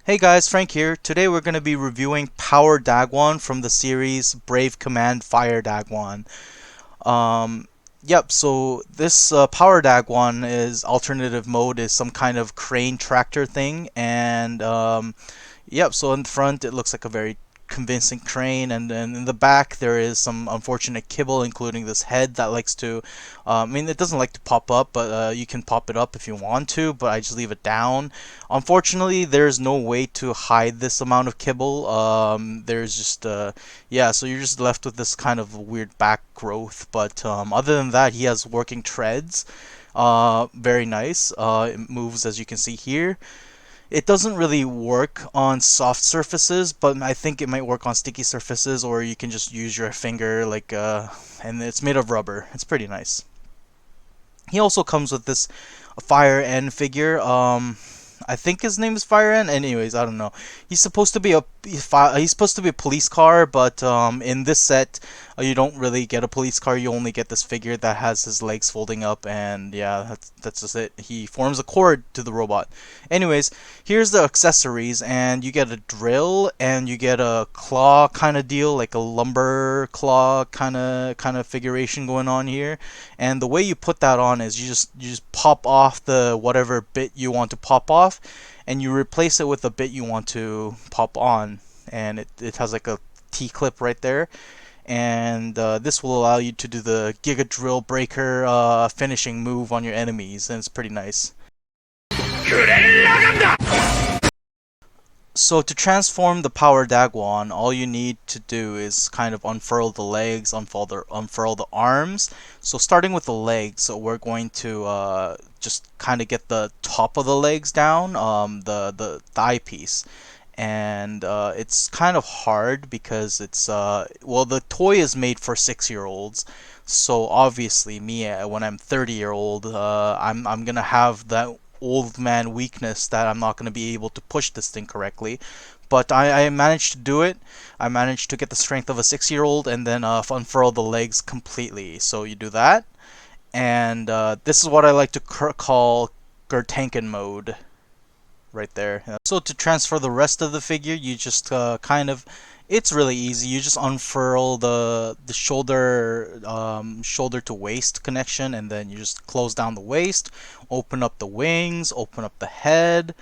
Hey guys, Frank here. Today we're going to be reviewing Power Dagwon from the series Brave Command Fire Dagwon. Um, so this Power Dagwon is alternative mode is some kind of crane tractor thing, and so in front it looks like a very convincing crane, and then in the back there is some unfortunate kibble, including this head that likes to. It doesn't like to pop up, but you can pop it up if you want to. But I just leave it down. Unfortunately, there's no way to hide this amount of kibble. There's just so you're just left with this kind of weird back growth. But other than that, he has working treads. Very nice. It moves as you can see here. It doesn't really work on soft surfaces, but I think it might work on sticky surfaces, or you can just use your finger, and it's made of rubber. It's pretty nice. He also comes with this Fire End figure. I think his name is Fire End. Anyways, I don't know. He's supposed to be a police car, but in this set, you don't really get a police car. You only get this figure that has his legs folding up, and yeah, that's just it. He forms a cord to the robot. Anyways, here's the accessories, and you get a drill, and you get a claw kind of deal, like a lumber claw kind of figuration going on here. And the way you put that on is you just pop off the whatever bit you want to pop off, and you replace it with the bit you want to pop on, and it has like a T-clip right there, and this will allow you to do the Giga Drill Breaker finishing move on your enemies, and it's pretty nice. So to transform the Power Dagwon, all you need to do is kind of unfurl the legs, unfurl the arms. So starting with the legs, so we're going to just kind of get the top of the legs down, the thigh piece. And it's kind of hard because the toy is made for 6-year-olds. So obviously me, when I'm 30-year-old, I'm gonna have that old man weakness that I'm not going to be able to push this thing correctly. But I managed to do it. I managed to get the strength of a 6-year-old and then unfurl the legs completely. So you do that. And this is what I like to call Gertanken mode right there. So to transfer the rest of the figure, you just it's really easy. You just unfurl the shoulder to waist connection, and then you just close down the waist, open up the wings, open up the head.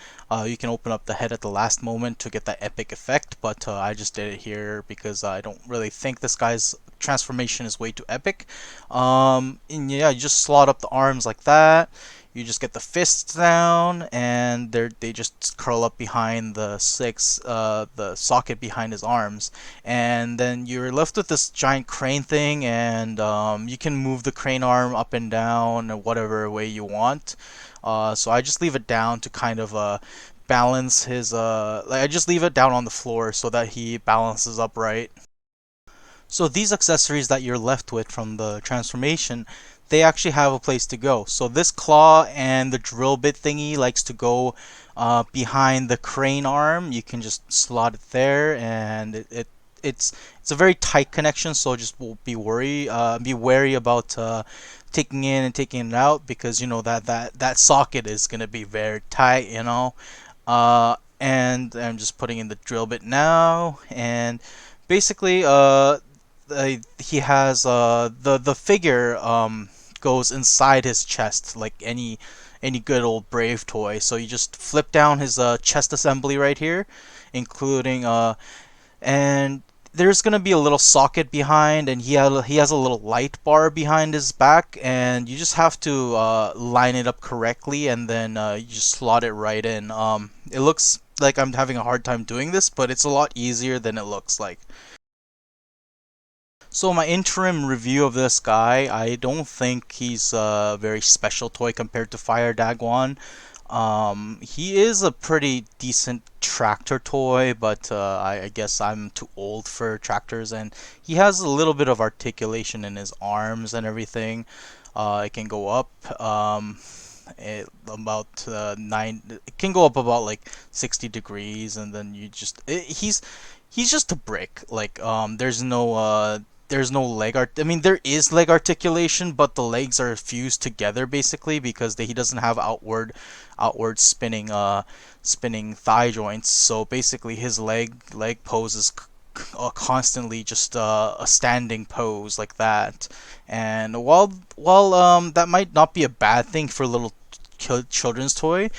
You can open up the head at the last moment to get that epic effect, but I just did it here because I don't really think this guy's transformation is way too epic. And yeah, you just slot up the arms like that. You just get the fists down, and they just curl up behind the socket behind his arms, and then you're left with this giant crane thing, and you can move the crane arm up and down whatever way you want. So I just leave it down to kind of balance his I just leave it down on the floor so that he balances upright. So these accessories that you're left with from the transformation, they actually have a place to go. So this claw and the drill bit thingy likes to go behind the crane arm. You can just slot it there, and it's a very tight connection. So just be wary about taking in and taking it out, because you know that socket is gonna be very tight. And I'm just putting in the drill bit now, and basically he has the figure goes inside his chest like any good old Brave toy. So you just flip down his chest assembly right here, including and there's gonna be a little socket behind, and he has a little light bar behind his back, and you just have to line it up correctly, and then you just slot it right in. It looks like I'm having a hard time doing this, but it's a lot easier than it looks like. So my interim review of this guy, I don't think he's a very special toy compared to Fire Dagwon. He is a pretty decent tractor toy, but I guess I'm too old for tractors, and he has a little bit of articulation in his arms and everything. It can go up about it can go up about like 60 degrees, and then he's just a brick. Like there's no there's no leg art. I mean, there is leg articulation, but the legs are fused together basically because he doesn't have outward spinning thigh joints. So basically, his leg pose is constantly just a standing pose like that. And while that might not be a bad thing for a little children's toy,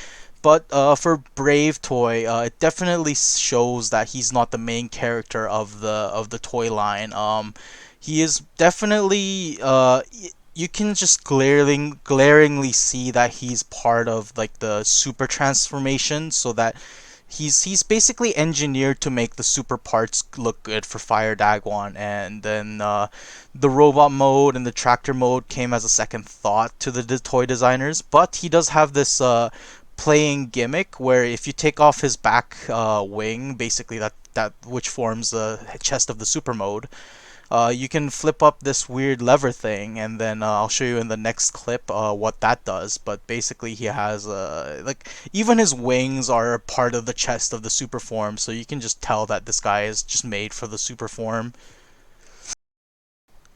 but for Brave Toy, it definitely shows that he's not the main character of the toy line. He is definitely you can just glaringly see that he's part of like the super transformation, so that he's basically engineered to make the super parts look good for Fire Dagwon, and then the robot mode and the tractor mode came as a second thought to the toy designers. But he does have this playing gimmick where if you take off his back wing, basically that which forms the chest of the super mode, you can flip up this weird lever thing, and then I'll show you in the next clip what that does. But basically, he has like even his wings are a part of the chest of the super form, so you can just tell that this guy is just made for the super form.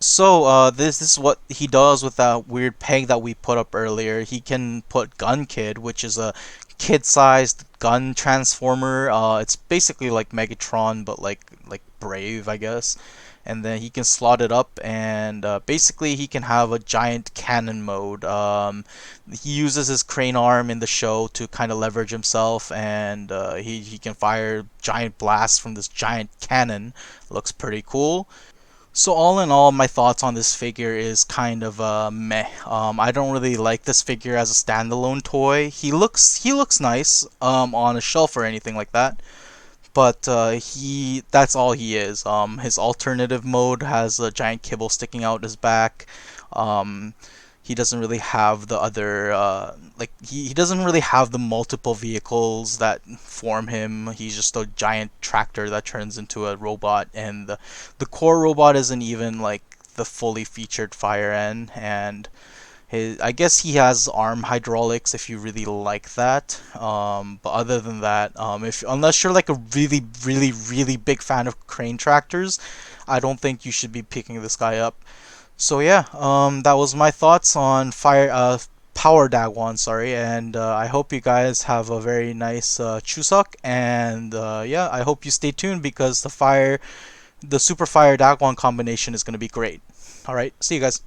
So this is what he does with that weird peg that we put up earlier. He can put Gun Kid, which is a kid-sized gun transformer. It's basically like Megatron, but like Brave, I guess. And then he can slot it up, and basically he can have a giant cannon mode. He uses his crane arm in the show to kind of leverage himself, and he can fire giant blasts from this giant cannon. Looks pretty cool. So all in all, my thoughts on this figure is kind of meh. I don't really like this figure as a standalone toy. He looks nice on a shelf or anything like that, but he that's all he is. His alternative mode has a giant kibble sticking out his back. Um, he doesn't really have the other he doesn't really have the multiple vehicles that form him. He's just a giant tractor that turns into a robot, and the core robot isn't even like the fully featured fire end. And I guess he has arm hydraulics if you really like that. But other than that, if unless you're like a really big fan of crane tractors, I don't think you should be picking this guy up. So yeah, that was my thoughts on Power Dagwon, sorry, and I hope you guys have a very nice Chuseok, and yeah, I hope you stay tuned because the Super Fire Dagwon combination is going to be great. All right, see you guys.